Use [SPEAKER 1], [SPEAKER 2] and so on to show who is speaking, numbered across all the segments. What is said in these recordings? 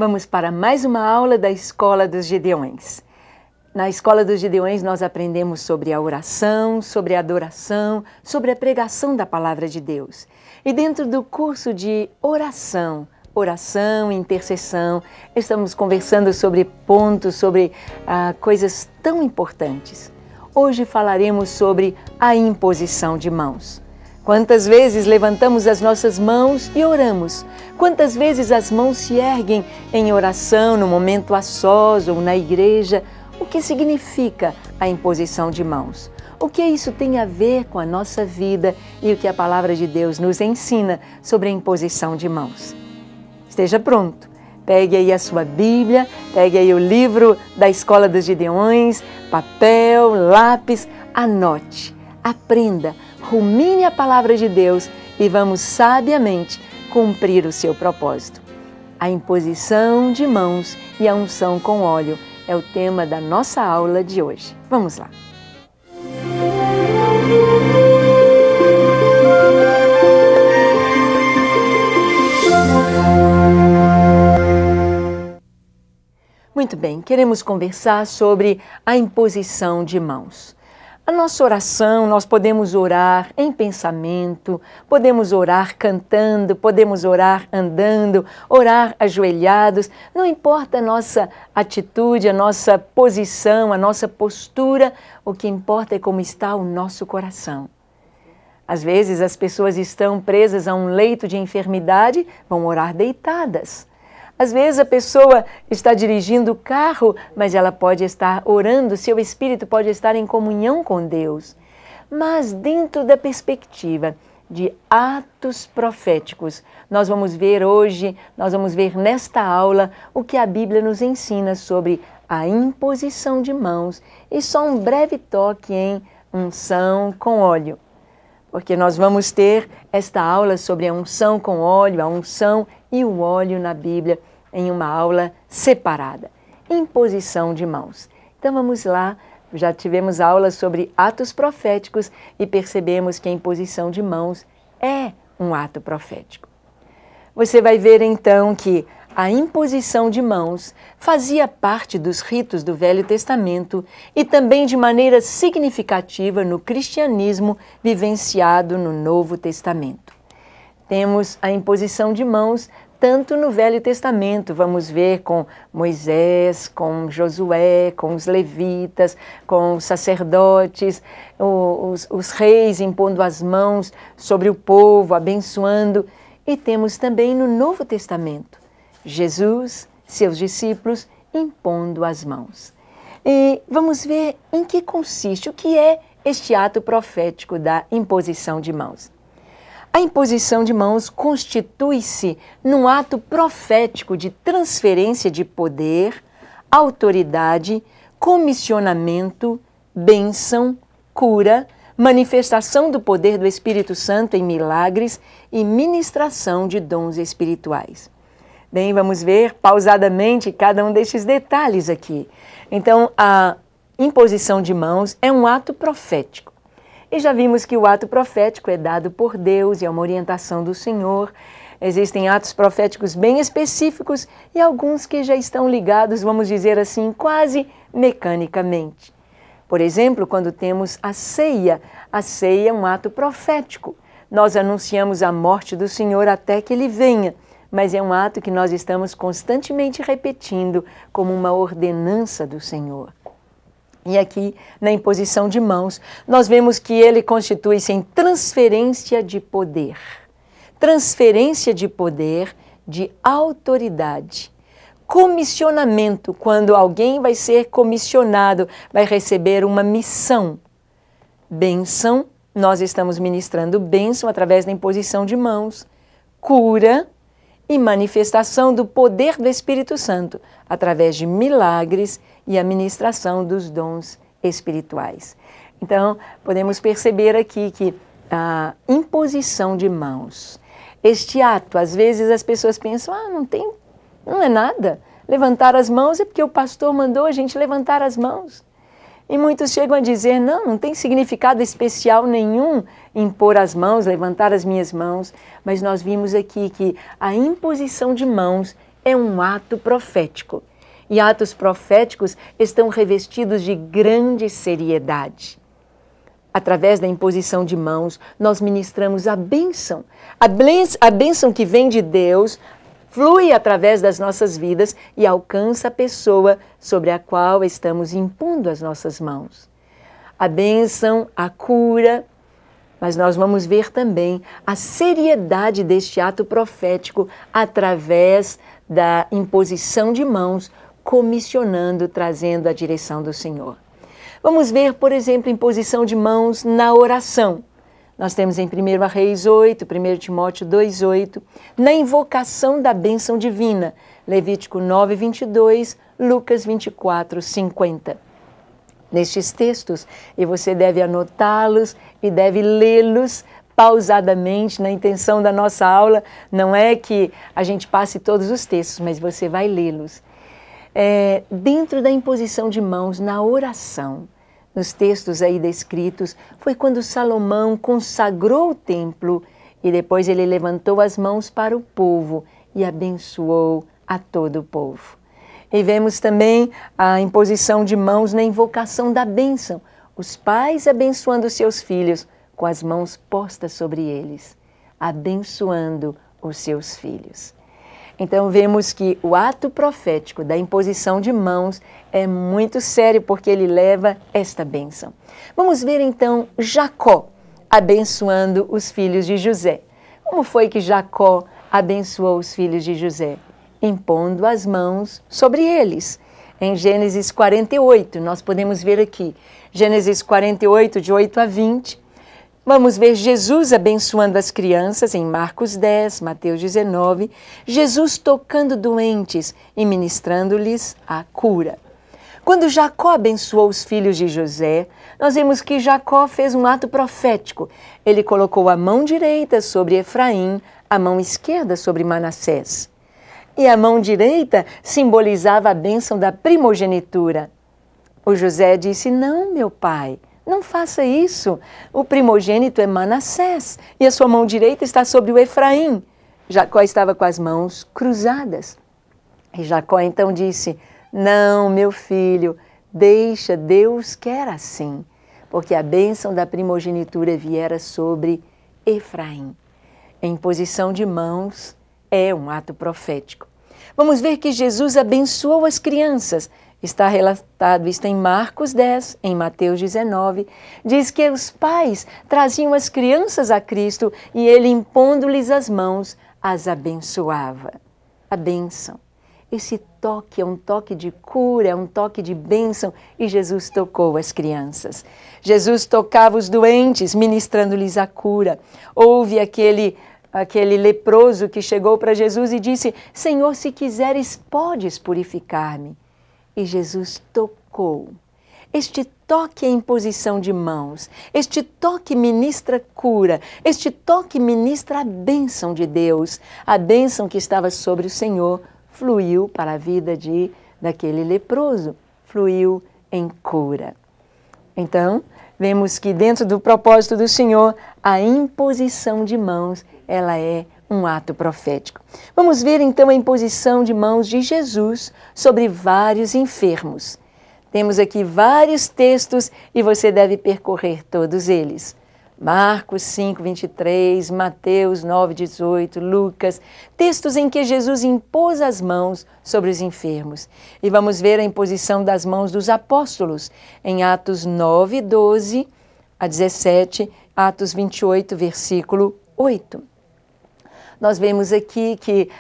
[SPEAKER 1] Vamos para mais uma aula da Escola dos Gideões. Na Escola dos Gideões nós aprendemos sobre a oração, sobre a adoração, sobre a pregação da Palavra de Deus. E dentro do curso de oração e intercessão, estamos conversando sobre pontos, sobre coisas tão importantes. Hoje falaremos sobre a imposição de mãos. Quantas vezes levantamos as nossas mãos e oramos? Quantas vezes as mãos se erguem em oração, no momento a sós ou na igreja? O que significa a imposição de mãos? O que isso tem a ver com a nossa vida e o que a Palavra de Deus nos ensina sobre a imposição de mãos? Esteja pronto. Pegue aí a sua Bíblia, pegue aí o livro da Escola dos Gideões, papel, lápis, anote, aprenda, rumine a Palavra de Deus e vamos sabiamente cumprir o seu propósito. A imposição de mãos e a unção com óleo é o tema da nossa aula de hoje. Vamos lá! Muito bem, queremos conversar sobre a imposição de mãos. A nossa oração, nós podemos orar em pensamento, podemos orar cantando, podemos orar andando, orar ajoelhados. Não importa a nossa atitude, a nossa posição, a nossa postura, o que importa é como está o nosso coração. Às vezes as pessoas estão presas a um leito de enfermidade, vão orar deitadas. Às vezes a pessoa está dirigindo o carro, mas ela pode estar orando, seu espírito pode estar em comunhão com Deus. Mas dentro da perspectiva de atos proféticos, nós vamos ver hoje, nós vamos ver nesta aula o que a Bíblia nos ensina sobre a imposição de mãos e só um breve toque em unção com óleo. Porque nós vamos ter esta aula sobre a unção com óleo, a unção e o óleo na Bíblia em uma aula separada. Imposição de mãos. Então vamos lá, já tivemos aulas sobre atos proféticos e percebemos que a imposição de mãos é um ato profético. Você vai ver então que a imposição de mãos fazia parte dos ritos do Velho Testamento e também de maneira significativa no cristianismo vivenciado no Novo Testamento. Temos a imposição de mãos tanto no Velho Testamento, vamos ver com Moisés, com Josué, com os levitas, com os sacerdotes, os reis impondo as mãos sobre o povo, abençoando. E temos também no Novo Testamento, Jesus, seus discípulos, impondo as mãos. E vamos ver em que consiste, o que é este ato profético da imposição de mãos. A imposição de mãos constitui-se num ato profético de transferência de poder, autoridade, comissionamento, bênção, cura, manifestação do poder do Espírito Santo em milagres e ministração de dons espirituais. Bem, vamos ver pausadamente cada um destes detalhes aqui. Então, a imposição de mãos é um ato profético. E já vimos que o ato profético é dado por Deus e é uma orientação do Senhor. Existem atos proféticos bem específicos e alguns que já estão ligados, vamos dizer assim, quase mecanicamente. Por exemplo, quando temos a ceia é um ato profético. Nós anunciamos a morte do Senhor até que Ele venha, mas é um ato que nós estamos constantemente repetindo como uma ordenança do Senhor. E aqui, na imposição de mãos, nós vemos que ele constitui-se em transferência de poder. Transferência de poder, de autoridade. Comissionamento, quando alguém vai ser comissionado, vai receber uma missão. Bênção, nós estamos ministrando bênção através da imposição de mãos. Cura e manifestação do poder do Espírito Santo, através de milagres e a ministração dos dons espirituais. Então, podemos perceber aqui que a imposição de mãos, este ato, às vezes as pessoas pensam, não é nada, levantar as mãos é porque o pastor mandou a gente levantar as mãos. E muitos chegam a dizer, não tem significado especial nenhum impor as mãos, levantar as minhas mãos, mas nós vimos aqui que a imposição de mãos é um ato profético. E atos proféticos estão revestidos de grande seriedade. Através da imposição de mãos, nós ministramos a bênção. A bênção que vem de Deus flui através das nossas vidas e alcança a pessoa sobre a qual estamos impondo as nossas mãos. A bênção, a cura, mas nós vamos ver também a seriedade deste ato profético através da imposição de mãos, comissionando, trazendo a direção do Senhor. Vamos ver, por exemplo, imposição de mãos na oração. Nós temos em 1 Reis 8, 1 Timóteo 2,8, na invocação da bênção divina, Levítico 9, 22, Lucas 24, 50. Nestes textos, e você deve anotá-los e deve lê-los pausadamente, na intenção da nossa aula, não é que a gente passe todos os textos, mas você vai lê-los. Dentro da imposição de mãos na oração, nos textos aí descritos, foi quando Salomão consagrou o templo e depois ele levantou as mãos para o povo e abençoou a todo o povo. E vemos também a imposição de mãos na invocação da bênção, os pais abençoando seus filhos com as mãos postas sobre eles, abençoando os seus filhos. Então vemos que o ato profético da imposição de mãos é muito sério porque ele leva esta bênção. Vamos ver então Jacó abençoando os filhos de José. Como foi que Jacó abençoou os filhos de José? Impondo as mãos sobre eles. Em Gênesis 48, nós podemos ver aqui, Gênesis 48, de 8 a 20, vamos ver Jesus abençoando as crianças em Marcos 10, Mateus 19, Jesus tocando doentes e ministrando-lhes a cura. Quando Jacó abençoou os filhos de José, nós vemos que Jacó fez um ato profético. Ele colocou a mão direita sobre Efraim, a mão esquerda sobre Manassés. E a mão direita simbolizava a bênção da primogenitura. O José disse, não, meu pai, não faça isso. O primogênito é Manassés e a sua mão direita está sobre o Efraim. Jacó estava com as mãos cruzadas. E Jacó então disse, não, meu filho, deixa, Deus quer assim, porque a bênção da primogenitura viera sobre Efraim. A imposição de mãos é um ato profético. Vamos ver que Jesus abençoou as crianças. Está relatado isto em Marcos 10, em Mateus 19. Diz que os pais traziam as crianças a Cristo e ele, impondo-lhes as mãos, as abençoava. A bênção. Esse toque é um toque de cura, é um toque de bênção e Jesus tocou as crianças. Jesus tocava os doentes, ministrando-lhes a cura. Houve aquele leproso que chegou para Jesus e disse, Senhor, se quiseres, podes purificar-me. E Jesus tocou. Este toque é imposição de mãos. Este toque ministra cura. Este toque ministra a bênção de Deus. A bênção que estava sobre o Senhor fluiu para a vida daquele leproso. Fluiu em cura. Então, vemos que dentro do propósito do Senhor, a imposição de mãos, ela é um ato profético. Vamos ver então a imposição de mãos de Jesus sobre vários enfermos. Temos aqui vários textos e você deve percorrer todos eles. Marcos 5, 23, Mateus 9, 18, Lucas, textos em que Jesus impôs as mãos sobre os enfermos. E vamos ver a imposição das mãos dos apóstolos em Atos 9, 12 a 17, Atos 28, versículo 8. Nós vemos aqui que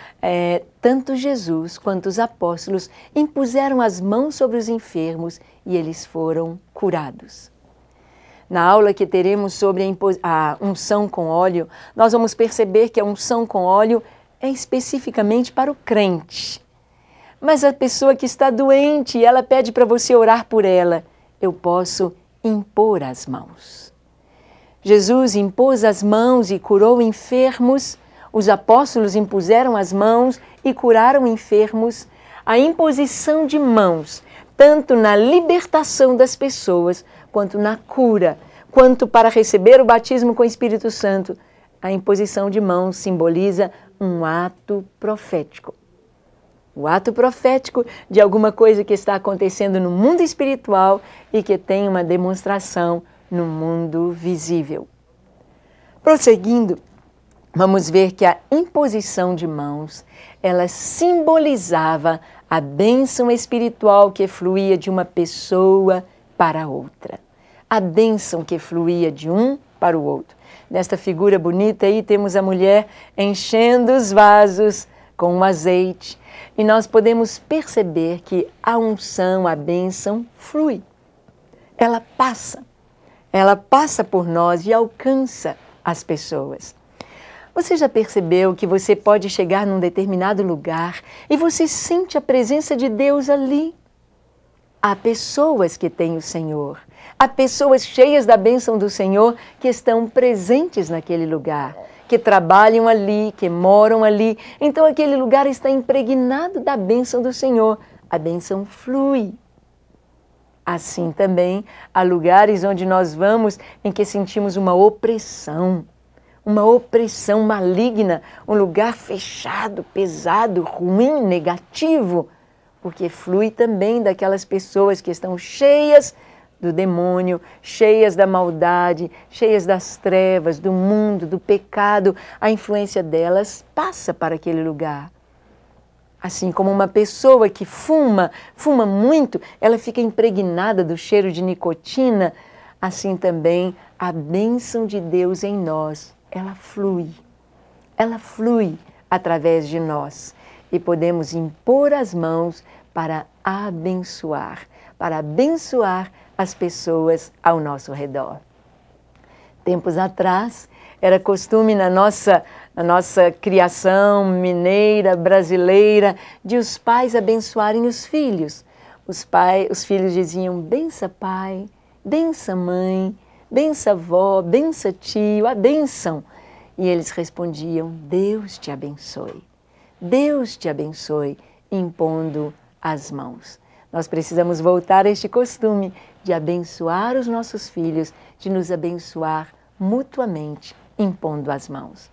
[SPEAKER 1] tanto Jesus quanto os apóstolos impuseram as mãos sobre os enfermos e eles foram curados. Na aula que teremos sobre a unção com óleo, nós vamos perceber que a unção com óleo é especificamente para o crente. Mas a pessoa que está doente, ela pede para você orar por ela. Eu posso impor as mãos. Jesus impôs as mãos e curou enfermos. Os apóstolos impuseram as mãos e curaram enfermos. A imposição de mãos, tanto na libertação das pessoas, quanto na cura, quanto para receber o batismo com o Espírito Santo, a imposição de mãos simboliza um ato profético. o ato profético de alguma coisa que está acontecendo no mundo espiritual e que tem uma demonstração no mundo visível. Prosseguindo, vamos ver que a imposição de mãos, ela simbolizava a bênção espiritual que fluía de uma pessoa para outra. A bênção que fluía de um para o outro. Nesta figura bonita aí temos a mulher enchendo os vasos com o azeite e nós podemos perceber que a unção, a bênção flui. Ela passa por nós e alcança as pessoas. Você já percebeu que você pode chegar num determinado lugar e você sente a presença de Deus ali? Há pessoas que têm o Senhor, há pessoas cheias da bênção do Senhor que estão presentes naquele lugar, que trabalham ali, que moram ali. Então aquele lugar está impregnado da bênção do Senhor. A bênção flui. Assim também há lugares onde nós vamos em que sentimos uma opressão maligna, um lugar fechado, pesado, ruim, negativo, porque flui também daquelas pessoas que estão cheias do demônio, cheias da maldade, cheias das trevas, do mundo, do pecado. A influência delas passa para aquele lugar. Assim como uma pessoa que fuma muito, ela fica impregnada do cheiro de nicotina, assim também a bênção de Deus em nós. Ela flui através de nós e podemos impor as mãos para abençoar as pessoas ao nosso redor. Tempos atrás, era costume na nossa criação mineira, brasileira, de os pais abençoarem os filhos. Os filhos diziam, bença pai, bença mãe, bença avó, bença tio, a bênção. E eles respondiam, Deus te abençoe, impondo as mãos. Nós precisamos voltar a este costume de abençoar os nossos filhos, de nos abençoar mutuamente, impondo as mãos.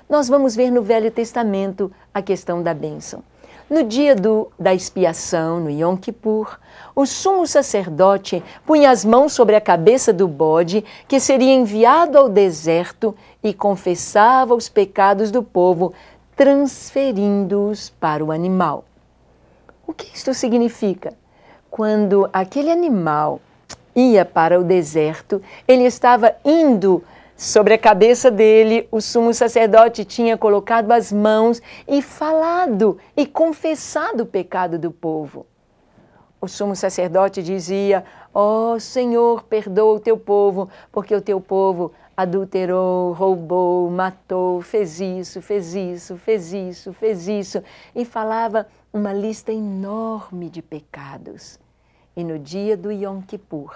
[SPEAKER 1] Nós vamos ver no Velho Testamento a questão da bênção. No dia da expiação, no Yom Kippur, o sumo sacerdote punha as mãos sobre a cabeça do bode que seria enviado ao deserto e confessava os pecados do povo, transferindo-os para o animal. O que isto significa? Quando aquele animal ia para o deserto, ele estava indo sobre a cabeça dele, o sumo sacerdote tinha colocado as mãos e falado e confessado o pecado do povo. O sumo sacerdote dizia, ó Senhor, perdoa o teu povo, porque o teu povo adulterou, roubou, matou, fez isso, fez isso, fez isso, fez isso. E falava uma lista enorme de pecados. E no dia do Yom Kippur,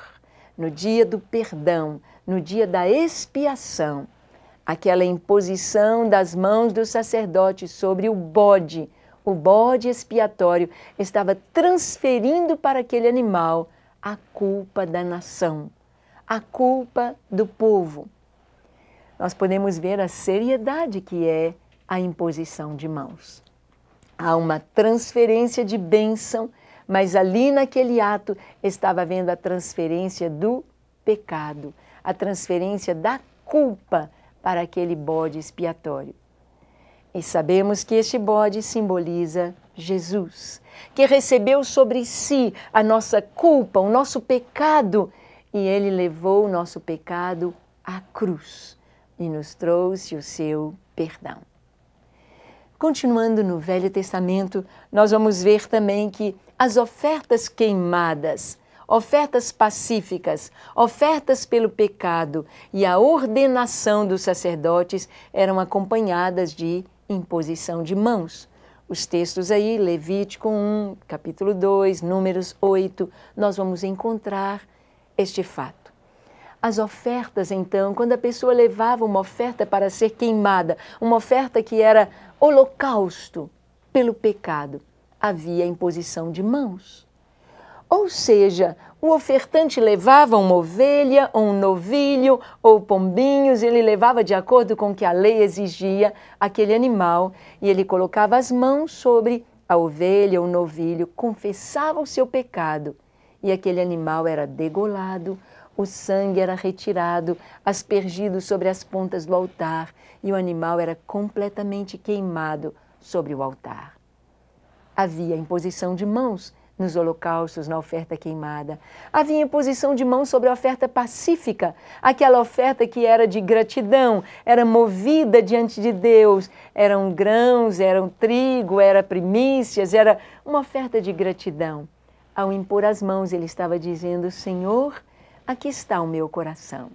[SPEAKER 1] no dia do perdão, no dia da expiação, aquela imposição das mãos do sacerdote sobre o bode expiatório, estava transferindo para aquele animal a culpa da nação, a culpa do povo. Nós podemos ver a seriedade que é a imposição de mãos. Há uma transferência de bênção, mas ali naquele ato estava havendo a transferência do pecado, a transferência da culpa para aquele bode expiatório. E sabemos que este bode simboliza Jesus, que recebeu sobre si a nossa culpa, o nosso pecado, e ele levou o nosso pecado à cruz e nos trouxe o seu perdão. Continuando no Velho Testamento, nós vamos ver também que as ofertas queimadas, ofertas pacíficas, ofertas pelo pecado e a ordenação dos sacerdotes eram acompanhadas de imposição de mãos. Os textos aí, Levítico 1, capítulo 2, Números 8, nós vamos encontrar este fato. As ofertas, então, quando a pessoa levava uma oferta para ser queimada, uma oferta que era holocausto pelo pecado, havia imposição de mãos. Ou seja, o ofertante levava uma ovelha, ou um novilho, ou pombinhos, ele levava de acordo com o que a lei exigia aquele animal, e ele colocava as mãos sobre a ovelha ou o novilho confessava o seu pecado e aquele animal era degolado, o sangue era retirado, aspergido sobre as pontas do altar e o animal era completamente queimado sobre o altar. Havia imposição de mãos nos holocaustos, na oferta queimada. Havia imposição de mãos sobre a oferta pacífica, aquela oferta que era de gratidão, era movida diante de Deus. Eram grãos, eram trigo, era primícias, era uma oferta de gratidão. Ao impor as mãos, ele estava dizendo: Senhor, aqui está o meu coração,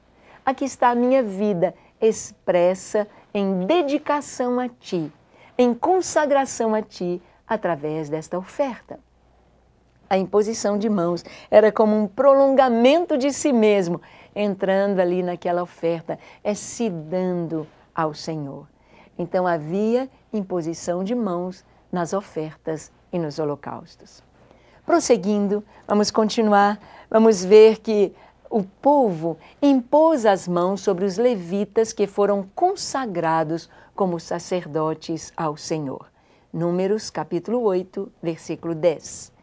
[SPEAKER 1] aqui está a minha vida expressa em dedicação a Ti, em consagração a Ti, através desta oferta. A imposição de mãos era como um prolongamento de si mesmo, entrando ali naquela oferta, se dando ao Senhor. Então havia imposição de mãos nas ofertas e nos holocaustos. Prosseguindo, vamos continuar, vamos ver que o povo impôs as mãos sobre os levitas que foram consagrados como sacerdotes ao Senhor. Números capítulo 8, versículo 10.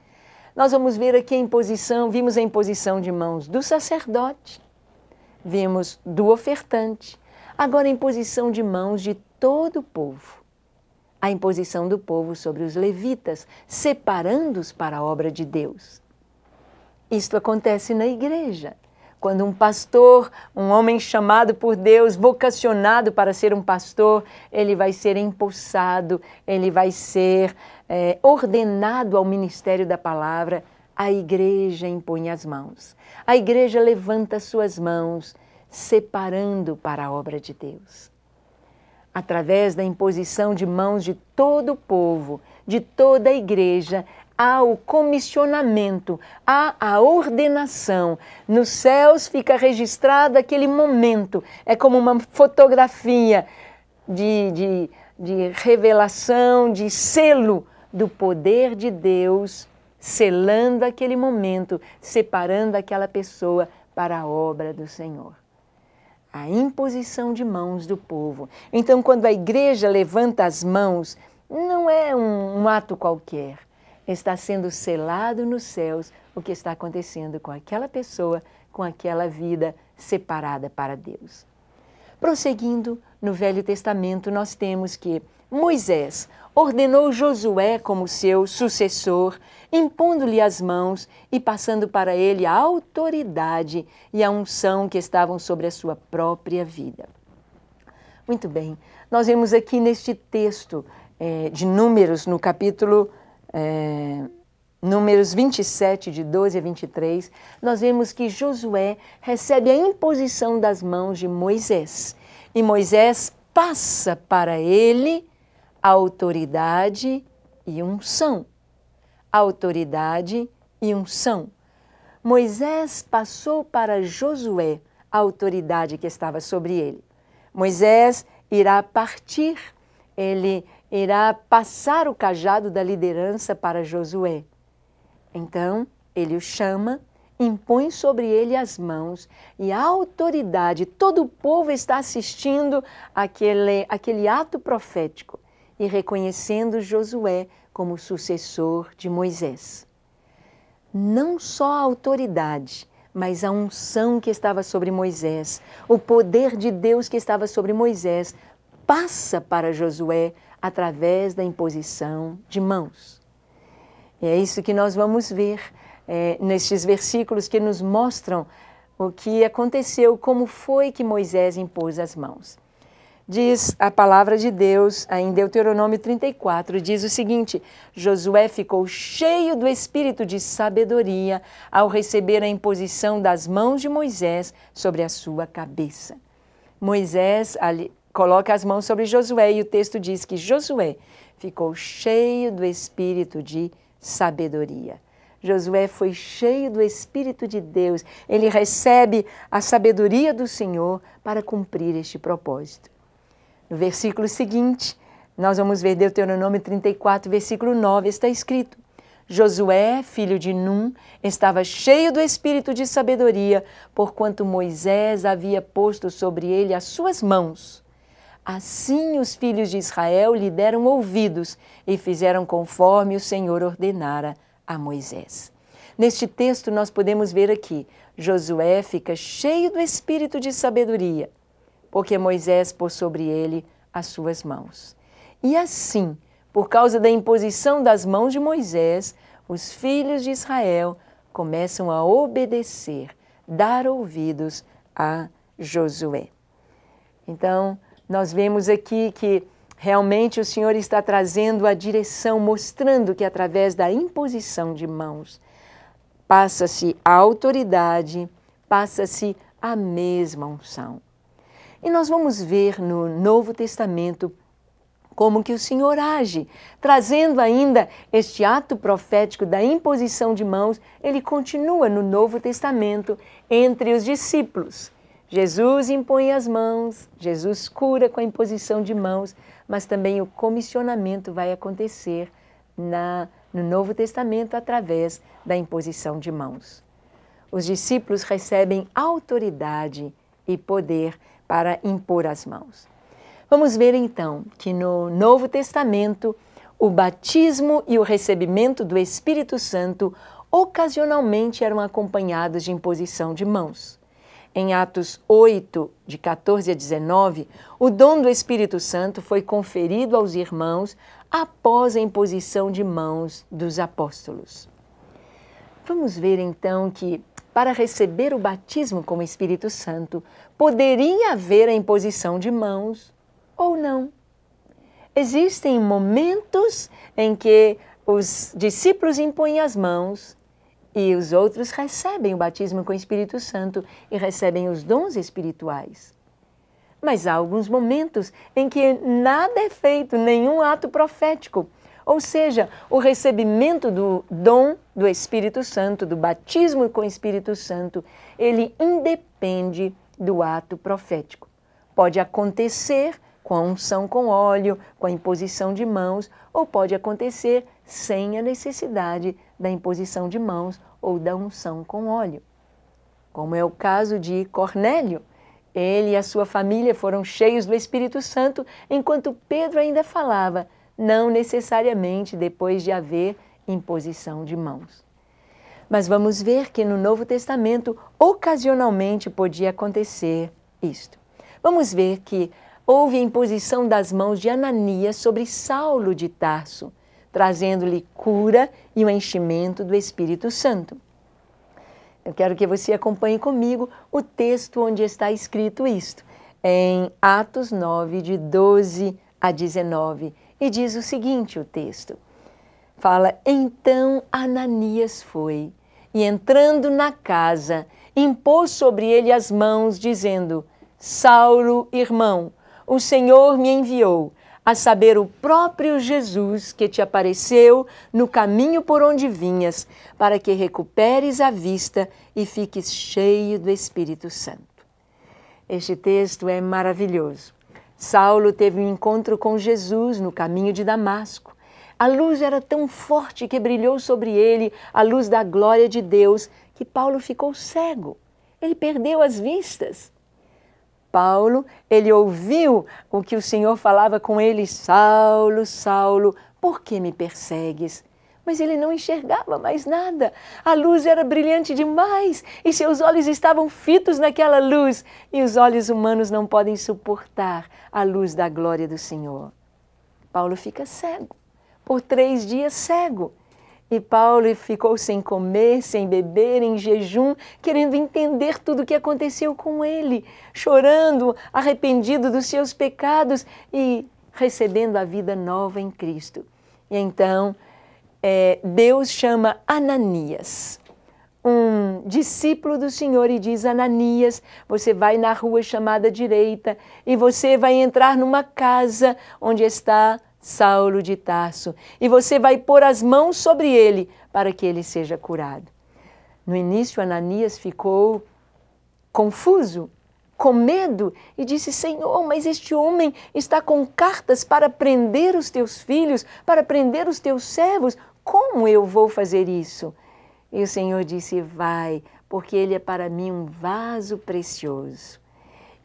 [SPEAKER 1] Nós vamos ver aqui vimos a imposição de mãos do sacerdote, vimos do ofertante, agora a imposição de mãos de todo o povo. A imposição do povo sobre os levitas, separando-os para a obra de Deus. Isto acontece na igreja. Quando um pastor, um homem chamado por Deus, vocacionado para ser um pastor, ele vai ser empossado, ele vai ser ordenado ao ministério da palavra, a igreja impõe as mãos. A igreja levanta suas mãos, separando para a obra de Deus. Através da imposição de mãos de todo o povo, de toda a igreja, há o comissionamento, há a ordenação. Nos céus fica registrado aquele momento. É como uma fotografia de revelação, de selo do poder de Deus, selando aquele momento, separando aquela pessoa para a obra do Senhor. A imposição de mãos do povo. Então, quando a igreja levanta as mãos, não é um ato qualquer. Está sendo selado nos céus o que está acontecendo com aquela pessoa, com aquela vida separada para Deus. Prosseguindo, no Velho Testamento, nós temos que Moisés ordenou Josué como seu sucessor, impondo-lhe as mãos e passando para ele a autoridade e a unção que estavam sobre a sua própria vida. Muito bem, nós vemos aqui neste texto de Números, no capítulo Números 27, de 12 a 23, nós vemos que Josué recebe a imposição das mãos de Moisés. E Moisés passa para ele a autoridade e unção. Autoridade e unção. Moisés passou para Josué a autoridade que estava sobre ele. Moisés irá partir, ele irá passar o cajado da liderança para Josué. Então, ele o chama, impõe sobre ele as mãos e a autoridade, todo o povo está assistindo aquele ato profético e reconhecendo Josué como sucessor de Moisés. Não só a autoridade, mas a unção que estava sobre Moisés, o poder de Deus que estava sobre Moisés, passa para Josué através da imposição de mãos. E é isso que nós vamos ver nestes versículos que nos mostram o que aconteceu, como foi que Moisés impôs as mãos. Diz a palavra de Deus, em Deuteronômio 34, diz o seguinte: Josué ficou cheio do espírito de sabedoria ao receber a imposição das mãos de Moisés sobre a sua cabeça. Moisés coloca as mãos sobre Josué e o texto diz que Josué ficou cheio do espírito de sabedoria. Josué foi cheio do Espírito de Deus. Ele recebe a sabedoria do Senhor para cumprir este propósito. No versículo seguinte, nós vamos ver Deuteronômio 34, versículo 9, está escrito: Josué, filho de Num, estava cheio do espírito de sabedoria, porquanto Moisés havia posto sobre ele as suas mãos. Assim os filhos de Israel lhe deram ouvidos e fizeram conforme o Senhor ordenara a Moisés. Neste texto nós podemos ver aqui, Josué fica cheio do espírito de sabedoria, porque Moisés pôs sobre ele as suas mãos. E assim, por causa da imposição das mãos de Moisés, os filhos de Israel começam a obedecer, dar ouvidos a Josué. Então, nós vemos aqui que realmente o Senhor está trazendo a direção, mostrando que através da imposição de mãos, passa-se a autoridade, passa-se a mesma unção. E nós vamos ver no Novo Testamento como que o Senhor age, trazendo ainda este ato profético da imposição de mãos, ele continua no Novo Testamento entre os discípulos. Jesus impõe as mãos, Jesus cura com a imposição de mãos, mas também o comissionamento vai acontecer no Novo Testamento através da imposição de mãos. Os discípulos recebem autoridade e poder para impor as mãos. Vamos ver então que no Novo Testamento o batismo e o recebimento do Espírito Santo ocasionalmente eram acompanhados de imposição de mãos. Em Atos 8, de 14 a 19, o dom do Espírito Santo foi conferido aos irmãos após a imposição de mãos dos apóstolos. Vamos ver então que, para receber o batismo com o Espírito Santo, poderia haver a imposição de mãos ou não. Existem momentos em que os discípulos impõem as mãos e os outros recebem o batismo com o Espírito Santo e recebem os dons espirituais. Mas há alguns momentos em que nada é feito, nenhum ato profético. Ou seja, o recebimento do dom do Espírito Santo, do batismo com o Espírito Santo, ele independe do ato profético. Pode acontecer com a unção com óleo, com a imposição de mãos, ou pode acontecer sem a necessidade da imposição de mãos ou da unção com óleo. Como é o caso de Cornélio. Ele e a sua família foram cheios do Espírito Santo, enquanto Pedro ainda falava, não necessariamente depois de haver imposição de mãos. Mas vamos ver que no Novo Testamento, ocasionalmente podia acontecer isto. Vamos ver que houve a imposição das mãos de Ananias sobre Saulo de Tarso, trazendo-lhe cura e o enchimento do Espírito Santo. Eu quero que você acompanhe comigo o texto onde está escrito isto, em Atos 9, de 12 a 19, e diz o seguinte o texto. Fala, então Ananias foi, e entrando na casa, impôs sobre ele as mãos, dizendo, Saulo, irmão, o Senhor me enviou, a saber, o próprio Jesus que te apareceu no caminho por onde vinhas, para que recuperes a vista e fiques cheio do Espírito Santo. Este texto é maravilhoso. Saulo teve um encontro com Jesus no caminho de Damasco. A luz era tão forte que brilhou sobre ele, a luz da glória de Deus, que Paulo ficou cego. Ele perdeu as vistas. Paulo, ele ouviu o que o Senhor falava com ele, Saulo, Saulo, por que me persegues? Mas ele não enxergava mais nada. A luz era brilhante demais e seus olhos estavam fitos naquela luz. E os olhos humanos não podem suportar a luz da glória do Senhor. Paulo fica cego, por 3 dias cego. E Paulo ficou sem comer, sem beber, em jejum, querendo entender tudo o que aconteceu com ele, chorando, arrependido dos seus pecados e recebendo a vida nova em Cristo. E então, Deus chama Ananias, um discípulo do Senhor, e diz, Ananias, você vai na rua chamada direita e você vai entrar numa casa onde está Saulo de Tarso, e você vai pôr as mãos sobre ele para que ele seja curado. No início, Ananias ficou confuso, com medo, e disse, Senhor, mas este homem está com cartas para prender os teus filhos, para prender os teus servos, como eu vou fazer isso? E o Senhor disse, vai, porque ele é para mim um vaso precioso.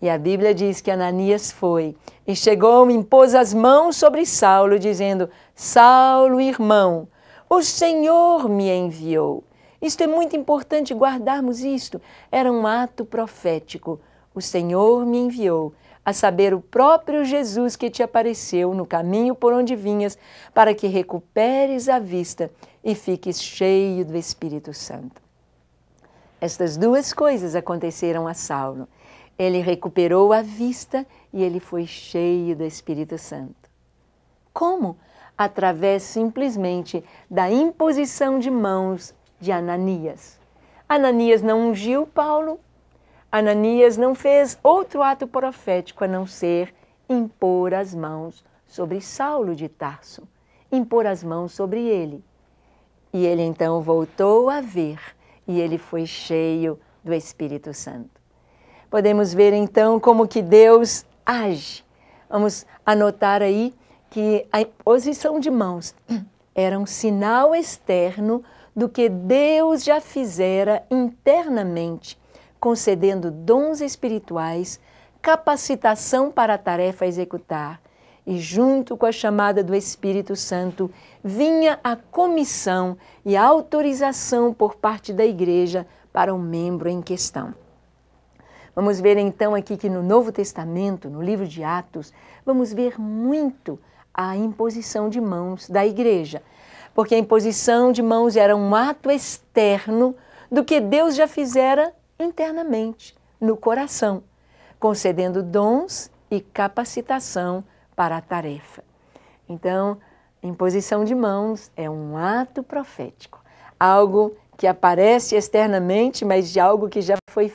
[SPEAKER 1] E a Bíblia diz que Ananias foi e chegou e impôs as mãos sobre Saulo, dizendo: Saulo, irmão, o Senhor me enviou. Isto é muito importante guardarmos isto. Era um ato profético. O Senhor me enviou, a saber, o próprio Jesus que te apareceu no caminho por onde vinhas, para que recuperes a vista e fiques cheio do Espírito Santo. Estas duas coisas aconteceram a Saulo. Ele recuperou a vista e ele foi cheio do Espírito Santo. Como? Através simplesmente da imposição de mãos de Ananias. Ananias não ungiu Paulo, Ananias não fez outro ato profético a não ser impor as mãos sobre Saulo de Tarso, impor as mãos sobre ele. E ele então voltou a ver e ele foi cheio do Espírito Santo. Podemos ver então como que Deus age. Vamos anotar aí que a imposição de mãos era um sinal externo do que Deus já fizera internamente, concedendo dons espirituais, capacitação para a tarefa a executar. E junto com a chamada do Espírito Santo, vinha a comissão e a autorização por parte da igreja para o membro em questão. Vamos ver então aqui que no Novo Testamento, no livro de Atos, vamos ver muito a imposição de mãos da igreja, porque a imposição de mãos era um ato externo do que Deus já fizera internamente, no coração, concedendo dons e capacitação para a tarefa. Então, imposição de mãos é um ato profético, algo que aparece externamente, mas de algo que já foi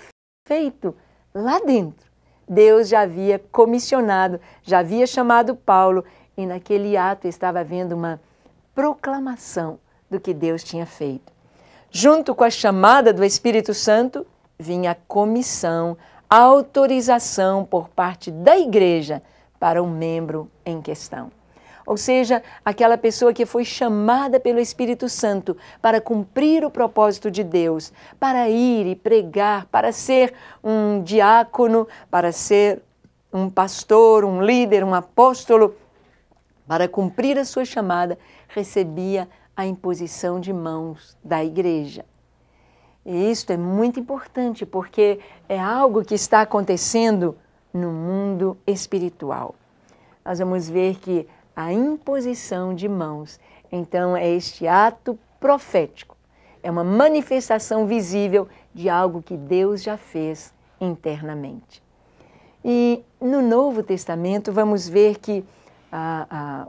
[SPEAKER 1] feito lá dentro. Deus já havia comissionado, já havia chamado Paulo e naquele ato estava havendo uma proclamação do que Deus tinha feito. Junto com a chamada do Espírito Santo, vinha a comissão, a autorização por parte da igreja para o membro em questão. Ou seja, aquela pessoa que foi chamada pelo Espírito Santo para cumprir o propósito de Deus, para ir e pregar, para ser um diácono, para ser um pastor, um líder, um apóstolo, para cumprir a sua chamada, recebia a imposição de mãos da igreja. E isto é muito importante porque é algo que está acontecendo no mundo espiritual. Nós vamos ver que a imposição de mãos, então, é este ato profético. É uma manifestação visível de algo que Deus já fez internamente. E no Novo Testamento vamos ver que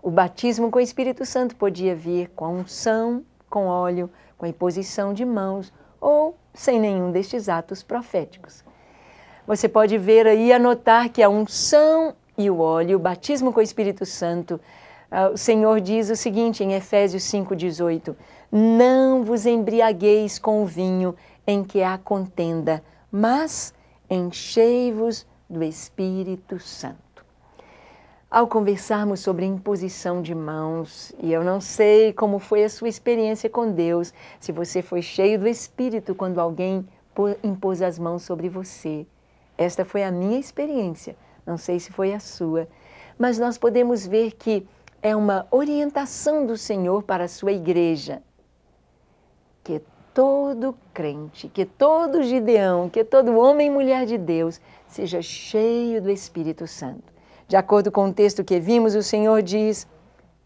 [SPEAKER 1] o batismo com o Espírito Santo podia vir com a unção, com óleo, com a imposição de mãos ou sem nenhum destes atos proféticos. Você pode ver aí, anotar que a unção e o óleo, o batismo com o Espírito Santo, o Senhor diz o seguinte em Efésios 5,18: não vos embriagueis com o vinho em que há contenda, mas enchei-vos do Espírito Santo. Ao conversarmos sobre imposição de mãos, e eu não sei como foi a sua experiência com Deus, se você foi cheio do Espírito quando alguém impôs as mãos sobre você. Esta foi a minha experiência, não sei se foi a sua, mas nós podemos ver que é uma orientação do Senhor para a sua igreja, que todo crente, que todo Gideão, que todo homem e mulher de Deus seja cheio do Espírito Santo. De acordo com o texto que vimos, o Senhor diz: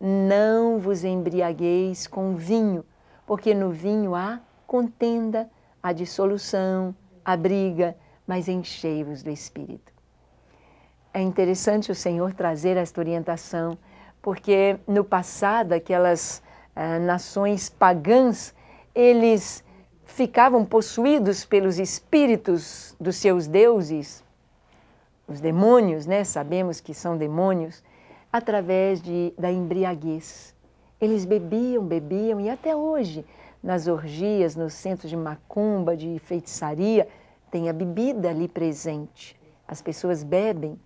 [SPEAKER 1] não vos embriagueis com vinho, porque no vinho há contenda, há dissolução, há briga, mas enchei-vos do Espírito. É interessante o Senhor trazer esta orientação, porque no passado aquelas nações pagãs, eles ficavam possuídos pelos espíritos dos seus deuses, os demônios, né? Sabemos que são demônios, através da embriaguez. Eles bebiam e até hoje, nas orgias, nos centros de macumba, de feitiçaria, tem a bebida ali presente. As pessoas bebem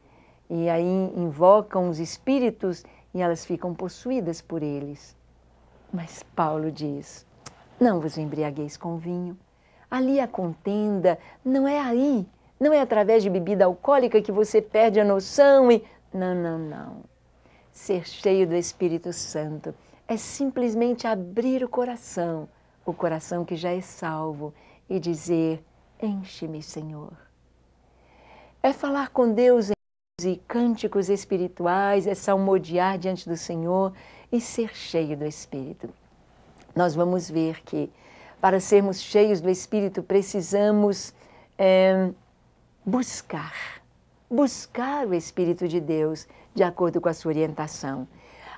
[SPEAKER 1] e aí invocam os espíritos e elas ficam possuídas por eles. Mas Paulo diz: não vos embriagueis com vinho. Ali a contenda não é aí, Não é através de bebida alcoólica que você perde a noção e... Não, não, não. Ser cheio do Espírito Santo é simplesmente abrir o coração que já é salvo, e dizer: enche-me, Senhor. É falar com Deus em cânticos espirituais, é salmodiar diante do Senhor e ser cheio do Espírito. Nós vamos ver que para sermos cheios do Espírito precisamos buscar o Espírito de Deus de acordo com a sua orientação.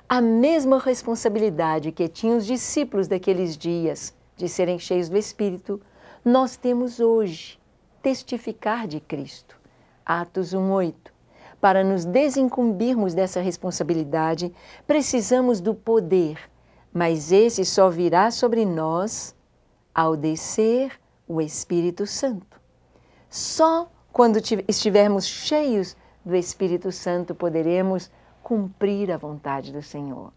[SPEAKER 1] A mesma responsabilidade que tinham os discípulos daqueles dias de serem cheios do Espírito, nós temos hoje, testificar de Cristo. Atos 1:8. Para nos desincumbirmos dessa responsabilidade, precisamos do poder, mas esse só virá sobre nós ao descer o Espírito Santo. Só quando estivermos cheios do Espírito Santo poderemos cumprir a vontade do Senhor.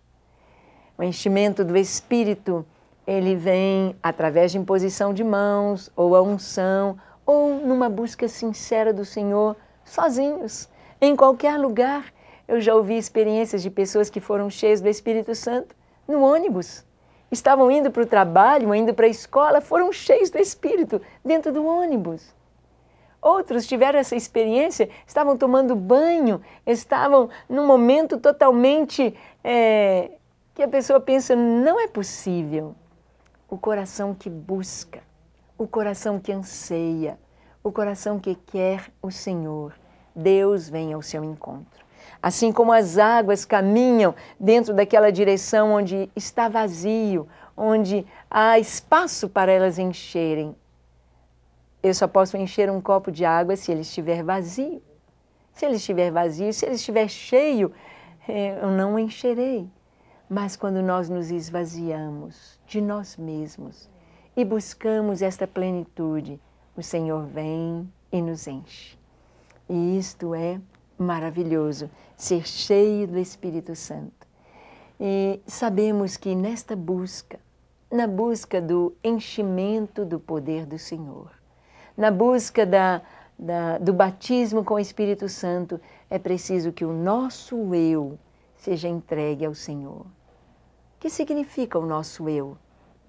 [SPEAKER 1] O enchimento do Espírito, ele vem através de imposição de mãos, ou a unção, ou numa busca sincera do Senhor, sozinhos, em qualquer lugar. Eu já ouvi experiências de pessoas que foram cheias do Espírito Santo no ônibus. Estavam indo para o trabalho, indo para a escola, foram cheios do Espírito dentro do ônibus. Outros tiveram essa experiência, estavam tomando banho, estavam num momento totalmente que a pessoa pensa, não é possível. O coração que busca, o coração que anseia, o coração que quer o Senhor, Deus vem ao seu encontro. Assim como as águas caminham dentro daquela direção onde está vazio, onde há espaço para elas encherem. Eu só posso encher um copo de água se ele estiver vazio. Se ele estiver vazio, se ele estiver cheio, eu não o encherei. Mas quando nós nos esvaziamos de nós mesmos e buscamos esta plenitude, o Senhor vem e nos enche. E isto é maravilhoso, ser cheio do Espírito Santo. E sabemos que nesta busca, na busca do enchimento do poder do Senhor, na busca do batismo com o Espírito Santo, é preciso que o nosso eu seja entregue ao Senhor. O que significa o nosso eu?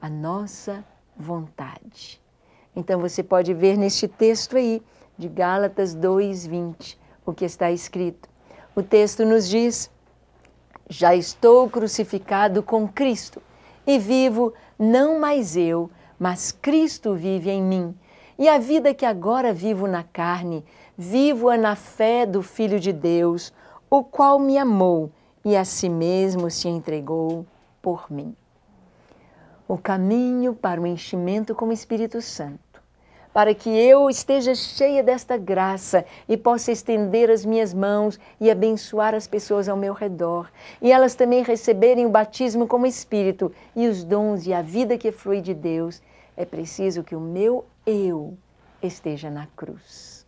[SPEAKER 1] A nossa vontade. Então você pode ver neste texto aí, de Gálatas 2:20, o que está escrito. O texto nos diz: já estou crucificado com Cristo, e vivo não mais eu, mas Cristo vive em mim. E a vida que agora vivo na carne, vivo-a na fé do Filho de Deus, o qual me amou e a si mesmo se entregou por mim. O caminho para o enchimento com o Espírito Santo, para que eu esteja cheia desta graça e possa estender as minhas mãos e abençoar as pessoas ao meu redor, e elas também receberem o batismo com o Espírito e os dons e a vida que flui de Deus, é preciso que o meu eu esteja na cruz.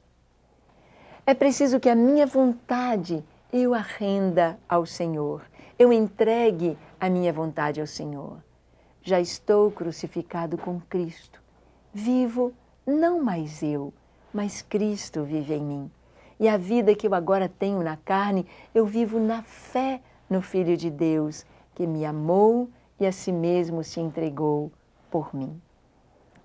[SPEAKER 1] É preciso que a minha vontade eu a renda ao Senhor, eu entregue a minha vontade ao Senhor. Já estou crucificado com Cristo. Vivo não mais eu, mas Cristo vive em mim. E a vida que eu agora tenho na carne, eu vivo na fé no Filho de Deus, que me amou e a si mesmo se entregou por mim.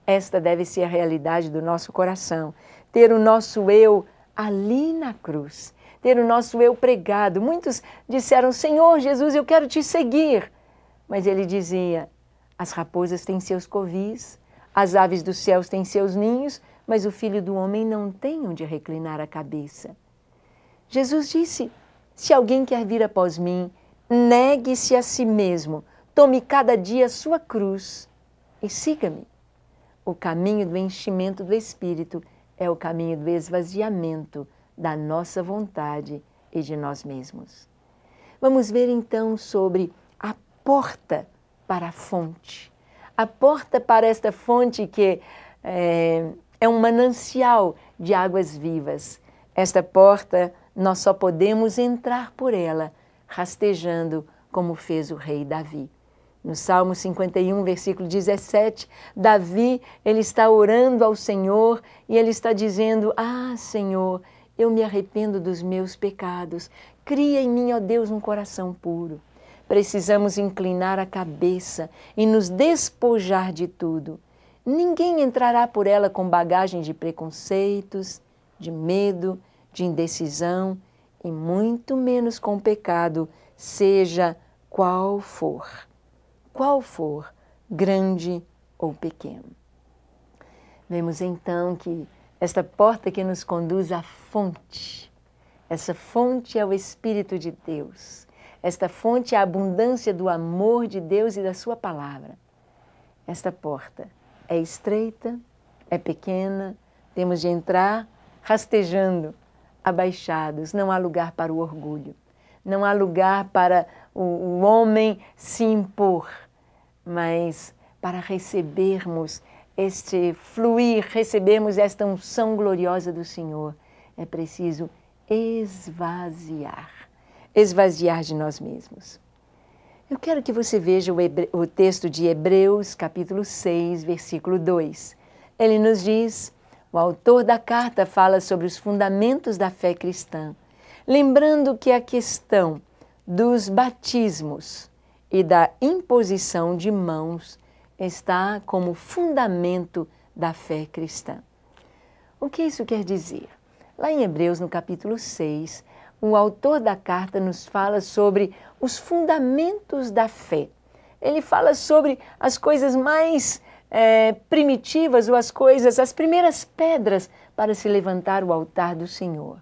[SPEAKER 1] Esta deve ser a realidade do nosso coração, ter o nosso eu ali na cruz, ter o nosso eu pregado. Muitos disseram, Senhor Jesus, eu quero te seguir. Mas ele dizia, as raposas têm seus covis, as aves dos céus têm seus ninhos, mas o Filho do Homem não tem onde reclinar a cabeça. Jesus disse, se alguém quer vir após mim, negue-se a si mesmo, tome cada dia a sua cruz e siga-me. O caminho do enchimento do Espírito é o caminho do esvaziamento da nossa vontade e de nós mesmos. Vamos ver então sobre a porta para a fonte. A porta para esta fonte que é um manancial de águas vivas. Esta porta, nós só podemos entrar por ela rastejando como fez o rei Davi. No Salmo 51, versículo 17, Davi, ele está orando ao Senhor e ele está dizendo: Ah, Senhor, eu me arrependo dos meus pecados. Cria em mim, ó Deus, um coração puro. Precisamos inclinar a cabeça e nos despojar de tudo. Ninguém entrará por ela com bagagem de preconceitos, de medo, de indecisão e muito menos com pecado, seja qual for. Qual for, grande ou pequeno. Vemos então que esta porta que nos conduz à fonte, essa fonte é o Espírito de Deus, esta fonte é a abundância do amor de Deus e da sua palavra. Esta porta é estreita, é pequena, temos de entrar rastejando, abaixados, não há lugar para o orgulho, não há lugar para o homem se impor, mas para recebermos este fluir, recebermos esta unção gloriosa do Senhor, é preciso esvaziar de nós mesmos. Eu quero que você veja o texto de Hebreus, capítulo 6, versículo 2. Ele nos diz, o autor da carta fala sobre os fundamentos da fé cristã, lembrando que a questão dos batismos e da imposição de mãos está como fundamento da fé cristã. O que isso quer dizer? Lá em Hebreus, no capítulo 6, o autor da carta nos fala sobre os fundamentos da fé. Ele fala sobre as coisas mais primitivas ou as primeiras pedras para se levantar o altar do Senhor.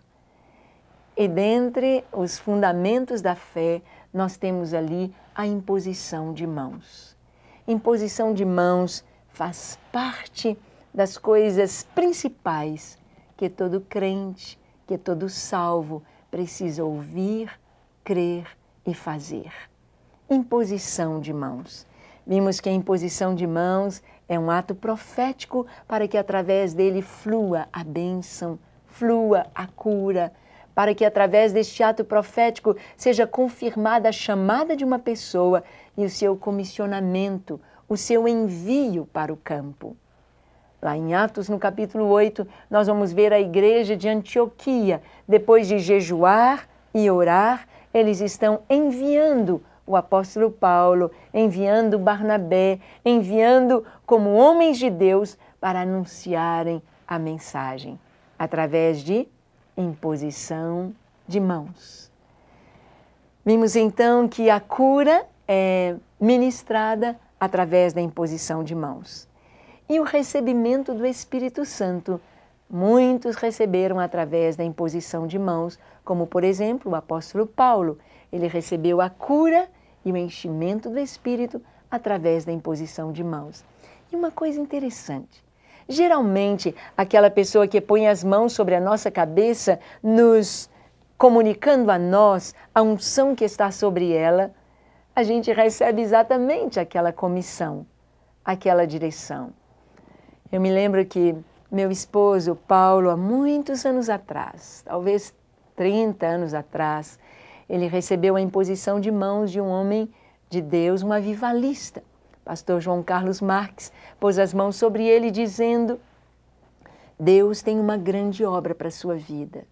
[SPEAKER 1] E dentre os fundamentos da fé, nós temos ali a imposição de mãos. Imposição de mãos faz parte das coisas principais que todo crente, que todo salvo precisa ouvir, crer e fazer. Imposição de mãos. Vimos que a imposição de mãos é um ato profético para que através dele flua a bênção, flua a cura, para que através deste ato profético seja confirmada a chamada de uma pessoa e o seu comissionamento, o seu envio para o campo. Lá em Atos, no capítulo 8, nós vamos ver a igreja de Antioquia. Depois de jejuar e orar, eles estão enviando o apóstolo Paulo, enviando Barnabé, enviando como homens de Deus para anunciarem a mensagem, através de imposição de mãos. Vimos então que a cura é ministrada através da imposição de mãos. E o recebimento do Espírito Santo, muitos receberam através da imposição de mãos, como por exemplo o apóstolo Paulo. Ele recebeu a cura e o enchimento do Espírito através da imposição de mãos. E uma coisa interessante, geralmente aquela pessoa que põe as mãos sobre a nossa cabeça, nos comunicando a nós a unção que está sobre ela, a gente recebe exatamente aquela comissão, aquela direção. Eu me lembro que meu esposo, Paulo, há muitos anos atrás, talvez 30 anos atrás, ele recebeu a imposição de mãos de um homem de Deus, um avivalista. Pastor João Carlos Marques pôs as mãos sobre ele dizendo: Deus tem uma grande obra para a sua vida.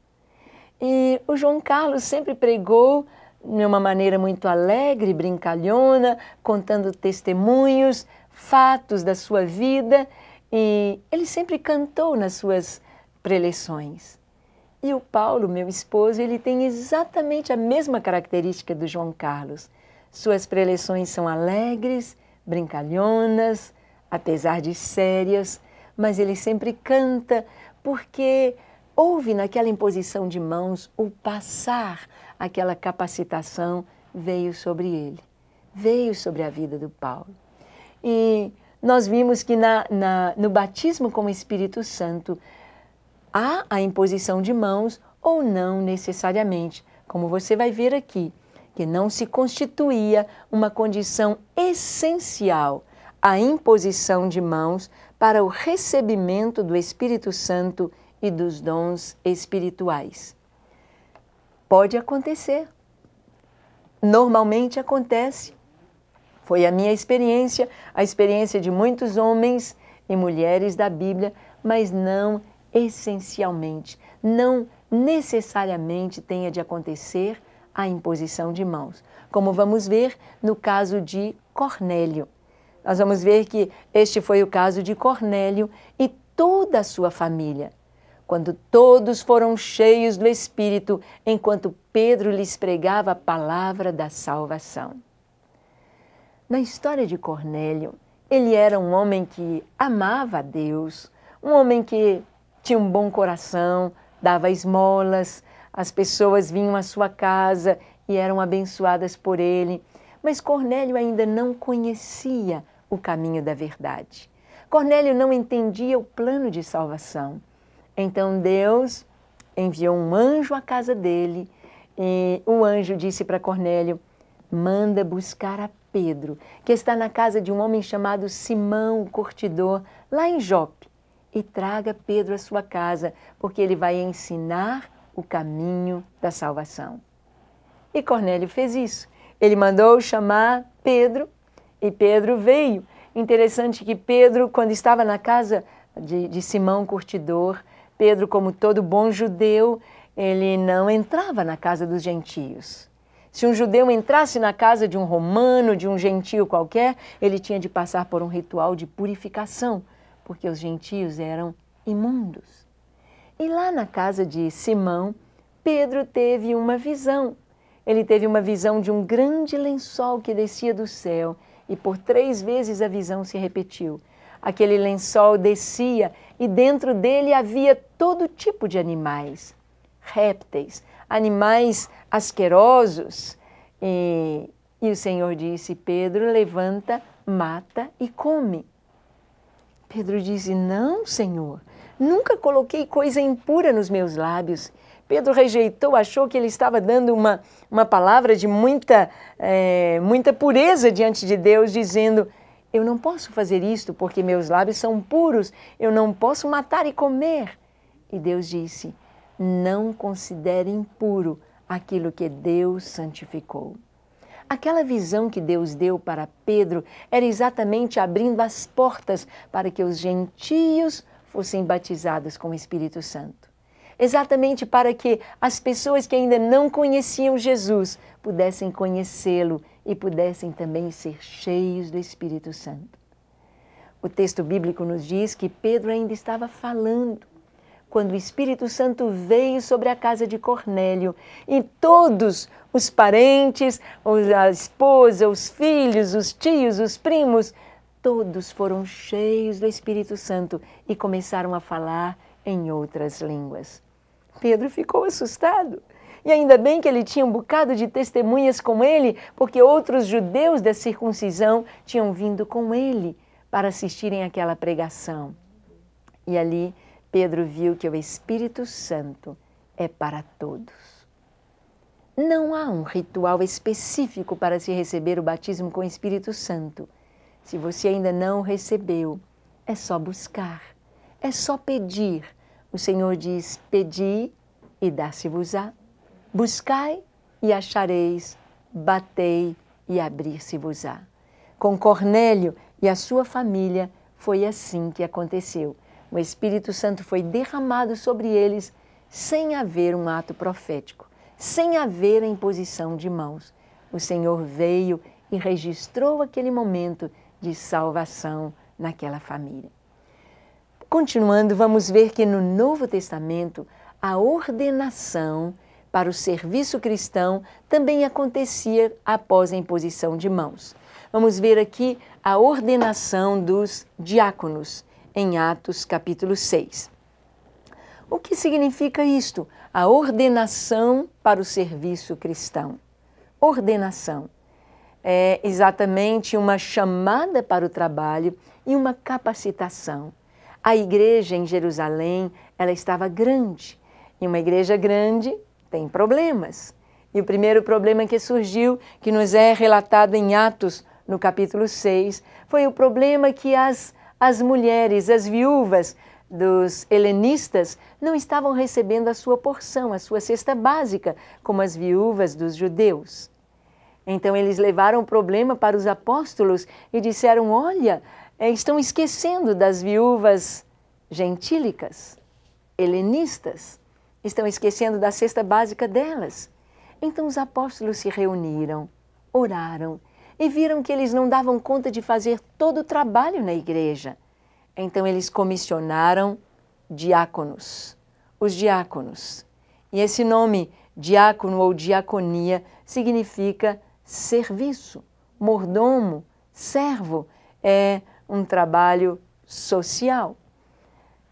[SPEAKER 1] E o João Carlos sempre pregou de uma maneira muito alegre, brincalhona, contando testemunhos, fatos da sua vida, e ele sempre cantou nas suas preleções. E o Paulo, meu esposo, ele tem exatamente a mesma característica do João Carlos. Suas preleções são alegres, brincalhonas, apesar de sérias, mas ele sempre canta porque houve naquela imposição de mãos o passar, aquela capacitação veio sobre ele, veio sobre a vida do Paulo. E nós vimos que no batismo com o Espírito Santo há a imposição de mãos ou não necessariamente, como você vai ver aqui, que não se constituía uma condição essencial a imposição de mãos para o recebimento do Espírito Santo e dos dons espirituais. Pode acontecer, normalmente acontece, Foi a minha experiência, a experiência de muitos homens e mulheres da Bíblia, mas não essencialmente, não necessariamente tenha de acontecer a imposição de mãos, como vamos ver no caso de Cornélio. Nós vamos ver que este foi o caso de Cornélio e toda a sua família. Quando todos foram cheios do Espírito, enquanto Pedro lhes pregava a palavra da salvação. Na história de Cornélio, ele era um homem que amava a Deus, um homem que tinha um bom coração, dava esmolas, as pessoas vinham à sua casa e eram abençoadas por ele. Mas Cornélio ainda não conhecia o caminho da verdade. Cornélio não entendia o plano de salvação. Então Deus enviou um anjo à casa dele e o anjo disse para Cornélio: manda buscar a Pedro, que está na casa de um homem chamado Simão, o curtidor, lá em Jope, e traga Pedro à sua casa, porque ele vai ensinar o caminho da salvação. E Cornélio fez isso. Ele mandou chamar Pedro e Pedro veio. Interessante que Pedro, quando estava na casa de Simão, curtidor, Pedro, como todo bom judeu, ele não entrava na casa dos gentios. Se um judeu entrasse na casa de um romano, de um gentio qualquer, ele tinha de passar por um ritual de purificação, porque os gentios eram imundos. E lá na casa de Simão, Pedro teve uma visão. Ele teve uma visão de um grande lençol que descia do céu e por 3 vezes a visão se repetiu. Aquele lençol descia e dentro dele havia todo tipo de animais, répteis, animais asquerosos. E o Senhor disse: Pedro, levanta, mata e come. Pedro disse: não, Senhor, nunca coloquei coisa impura nos meus lábios. Pedro rejeitou, achou que ele estava dando uma palavra de muita pureza diante de Deus, dizendo: eu não posso fazer isto porque meus lábios são puros, eu não posso matar e comer. E Deus disse: não considere impuro aquilo que Deus santificou. Aquela visão que Deus deu para Pedro era exatamente abrindo as portas para que os gentios fossem batizados com o Espírito Santo. Exatamente para que as pessoas que ainda não conheciam Jesus pudessem conhecê-lo e pudessem também ser cheios do Espírito Santo. O texto bíblico nos diz que Pedro ainda estava falando quando o Espírito Santo veio sobre a casa de Cornélio e todos os parentes, a esposa, os filhos, os tios, os primos, todos foram cheios do Espírito Santo e começaram a falar em outras línguas. Pedro ficou assustado. E ainda bem que ele tinha um bocado de testemunhas com ele, porque outros judeus da circuncisão tinham vindo com ele para assistirem àquela pregação. E ali Pedro viu que o Espírito Santo é para todos. Não há um ritual específico para se receber o batismo com o Espírito Santo. Se você ainda não recebeu, é só buscar, é só pedir. O Senhor diz: pedi e dar-se-vos-á, buscai e achareis, batei e abrir-se-vos-á. Com Cornélio e a sua família foi assim que aconteceu. O Espírito Santo foi derramado sobre eles sem haver um ato profético, sem haver a imposição de mãos. O Senhor veio e registrou aquele momento de salvação naquela família. Continuando, vamos ver que no Novo Testamento a ordenação para o serviço cristão também acontecia após a imposição de mãos. Vamos ver aqui a ordenação dos diáconos em Atos capítulo 6. O que significa isto? A ordenação para o serviço cristão. Ordenação é exatamente uma chamada para o trabalho e uma capacitação. A igreja em Jerusalém, ela estava grande. E uma igreja grande tem problemas. E o primeiro problema que surgiu, que nos é relatado em Atos, no capítulo 6, foi o problema que as mulheres, as viúvas dos helenistas, não estavam recebendo a sua porção, a sua cesta básica, como as viúvas dos judeus. Então eles levaram o problema para os apóstolos e disseram: olha, estão esquecendo das viúvas gentílicas, helenistas, estão esquecendo da cesta básica delas. Então os apóstolos se reuniram, oraram e viram que eles não davam conta de fazer todo o trabalho na igreja. Então eles comissionaram diáconos, os diáconos. E esse nome, diácono ou diaconia, significa serviço, mordomo, servo, é um trabalho social.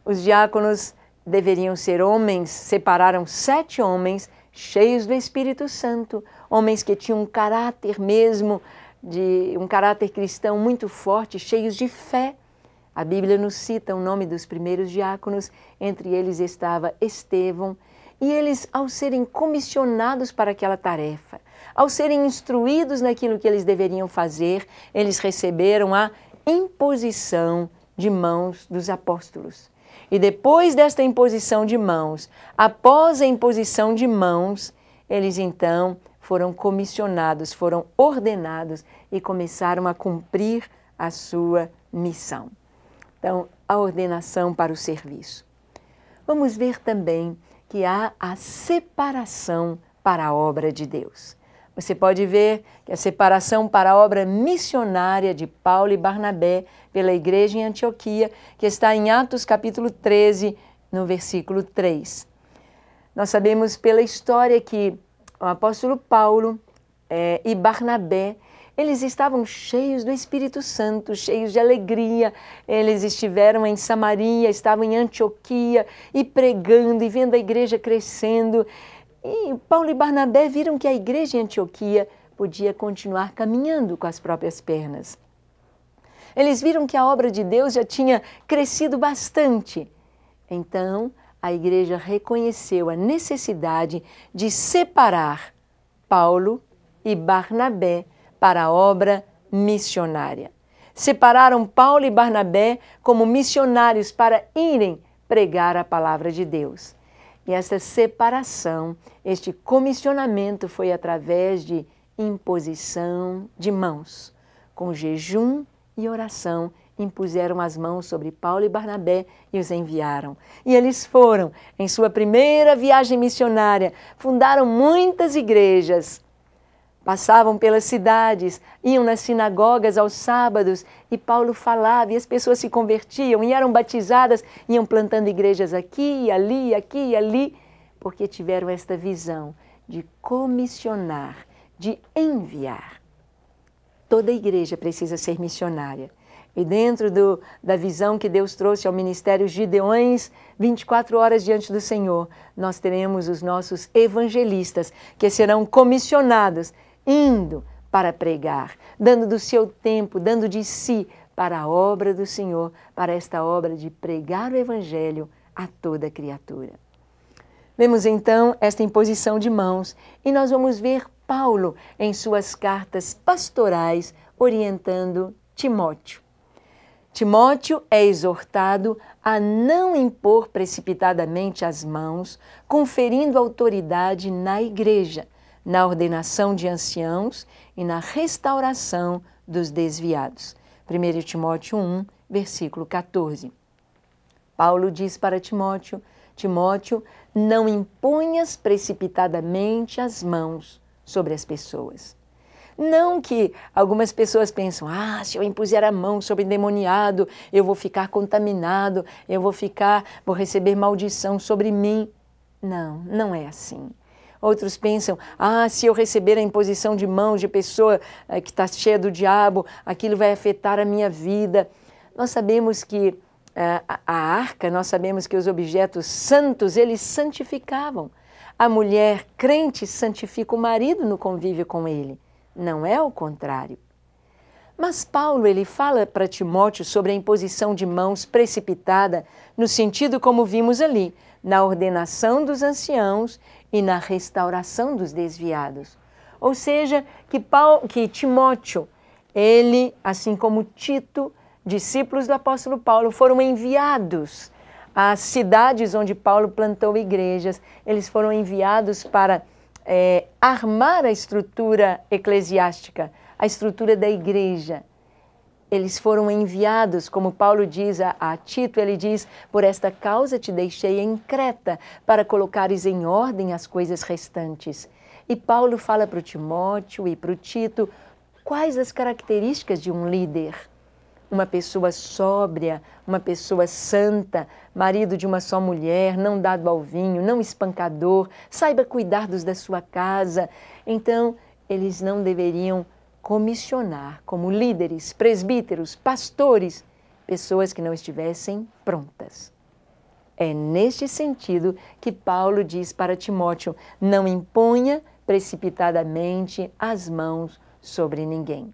[SPEAKER 1] Os diáconos deveriam ser homens, separaram 7 homens cheios do Espírito Santo, homens que tinham um caráter mesmo, um caráter cristão muito forte, cheios de fé. A Bíblia nos cita o nome dos primeiros diáconos, entre eles estava Estevão, e eles, ao serem comissionados para aquela tarefa, ao serem instruídos naquilo que eles deveriam fazer, eles receberam a imposição de mãos dos apóstolos. E depois desta imposição de mãos, após a imposição de mãos, eles então foram comissionados, foram ordenados e começaram a cumprir a sua missão. Então, a ordenação para o serviço. Vamos ver também que há a separação para a obra de Deus. Você pode ver que a separação para a obra missionária de Paulo e Barnabé pela igreja em Antioquia, que está em Atos capítulo 13, no versículo 3. Nós sabemos pela história que o apóstolo Paulo e Barnabé, eles estavam cheios do Espírito Santo, cheios de alegria. Eles estiveram em Samaria, estavam em Antioquia e pregando e vendo a igreja crescendo. E Paulo e Barnabé viram que a igreja em Antioquia podia continuar caminhando com as próprias pernas. Eles viram que a obra de Deus já tinha crescido bastante. Então, a igreja reconheceu a necessidade de separar Paulo e Barnabé para a obra missionária. Separaram Paulo e Barnabé como missionários para irem pregar a palavra de Deus. E essa separação, este comissionamento foi através de imposição de mãos. Com jejum e oração, impuseram as mãos sobre Paulo e Barnabé e os enviaram. E eles foram, em sua primeira viagem missionária, fundaram muitas igrejas. Passavam pelas cidades, iam nas sinagogas aos sábados e Paulo falava e as pessoas se convertiam e eram batizadas, iam plantando igrejas aqui e ali, porque tiveram esta visão de comissionar, de enviar. Toda igreja precisa ser missionária. E dentro da visão que Deus trouxe ao ministério Gideões, 24 horas diante do Senhor, nós teremos os nossos evangelistas que serão comissionados, indo para pregar, dando do seu tempo, dando de si para a obra do Senhor, para esta obra de pregar o Evangelho a toda criatura. Vemos então esta imposição de mãos e nós vamos ver Paulo em suas cartas pastorais orientando Timóteo. Timóteo é exortado a não impor precipitadamente as mãos, conferindo autoridade na igreja, na ordenação de anciãos e na restauração dos desviados. 1 Timóteo 1, versículo 14. Paulo diz para Timóteo: Timóteo, não imponhas precipitadamente as mãos sobre as pessoas. Não que algumas pessoas pensam: se eu impuser a mão sobre endemoniado, eu vou ficar contaminado, eu vou receber maldição sobre mim. Não, não é assim. Outros pensam: se eu receber a imposição de mãos de pessoa que está cheia do diabo, aquilo vai afetar a minha vida. Nós sabemos que a arca, nós sabemos que os objetos santos, eles santificavam. A mulher crente santifica o marido no convívio com ele. Não é o contrário. Mas Paulo, ele fala para Timóteo sobre a imposição de mãos precipitada, no sentido como vimos ali, na ordenação dos anciãos e na restauração dos desviados. Ou seja, que Timóteo, ele, assim como Tito, discípulos do apóstolo Paulo, foram enviados às cidades onde Paulo plantou igrejas. Eles foram enviados para armar a estrutura eclesiástica, a estrutura da igreja. Eles foram enviados, como Paulo diz a Tito, ele diz, por esta causa te deixei em Creta, para colocares em ordem as coisas restantes. E Paulo fala para o Timóteo e para o Tito quais as características de um líder. Uma pessoa sóbria, uma pessoa santa, marido de uma só mulher, não dado ao vinho, não espancador, saiba cuidar dos da sua casa. Então, eles não deveriam comissionar como líderes, presbíteros, pastores, pessoas que não estivessem prontas. É neste sentido que Paulo diz para Timóteo, não imponha precipitadamente as mãos sobre ninguém.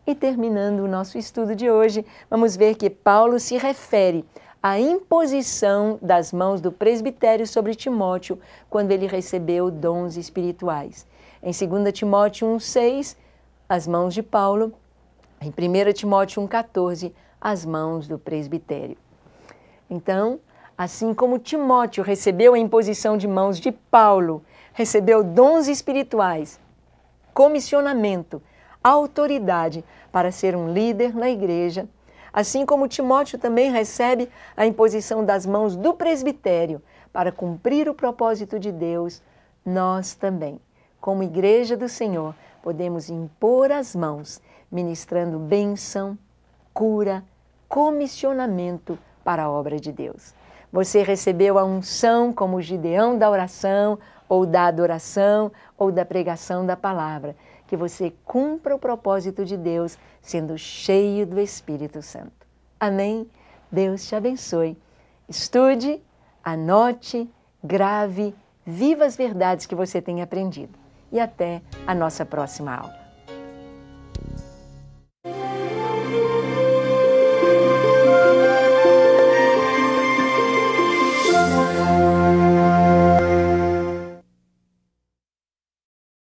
[SPEAKER 1] E terminando o nosso estudo de hoje, vamos ver que Paulo se refere à imposição das mãos do presbitério sobre Timóteo quando ele recebeu dons espirituais. Em 2 Timóteo 1,6, as mãos de Paulo, em 1 Timóteo 1,14, as mãos do presbitério. Então, assim como Timóteo recebeu a imposição de mãos de Paulo, recebeu dons espirituais, comissionamento, autoridade para ser um líder na igreja, assim como Timóteo também recebe a imposição das mãos do presbitério para cumprir o propósito de Deus, nós também, como igreja do Senhor, podemos impor as mãos, ministrando bênção, cura, comissionamento para a obra de Deus. Você recebeu a unção como Gideão da oração, ou da adoração, ou da pregação da palavra. Que você cumpra o propósito de Deus, sendo cheio do Espírito Santo. Amém? Deus te abençoe. Estude, anote, grave, viva as verdades que você tem aprendido. E até a nossa próxima aula.